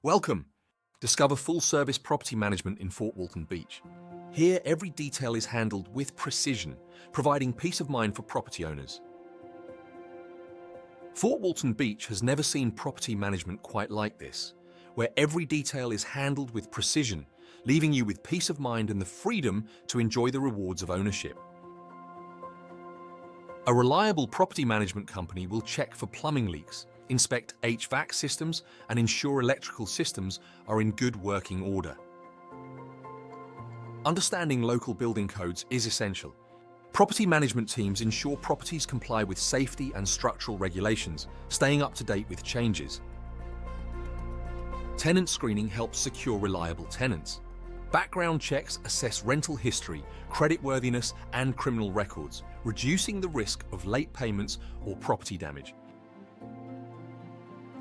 Welcome! Discover full-service property management in Fort Walton Beach. Here, every detail is handled with precision, providing peace of mind for property owners. Fort Walton Beach has never seen property management quite like this, where every detail is handled with precision, leaving you with peace of mind and the freedom to enjoy the rewards of ownership. A reliable property management company will check for plumbing leaks, inspect HVAC systems, and ensure electrical systems are in good working order. Understanding local building codes is essential. Property management teams ensure properties comply with safety and structural regulations, staying up to date with changes. Tenant screening helps secure reliable tenants. Background checks assess rental history, creditworthiness, and criminal records, reducing the risk of late payments or property damage.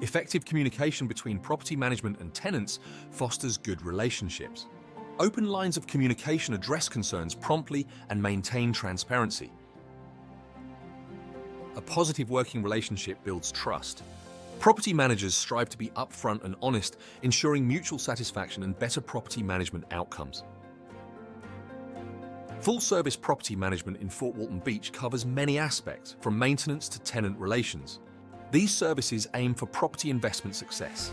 Effective communication between property management and tenants fosters good relationships. Open lines of communication address concerns promptly and maintain transparency. A positive working relationship builds trust. Property managers strive to be upfront and honest, ensuring mutual satisfaction and better property management outcomes. Full-service property management in Fort Walton Beach covers many aspects, from maintenance to tenant relations. These services aim for property investment success.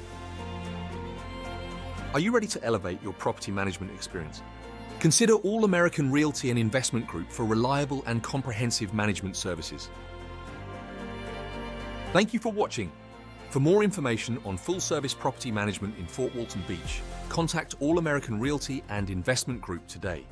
Are you ready to elevate your property management experience? Consider All-American Realty and Investment Group for reliable and comprehensive management services. Thank you for watching. For more information on full-service property management in Fort Walton Beach, contact All-American Realty and Investment Group today.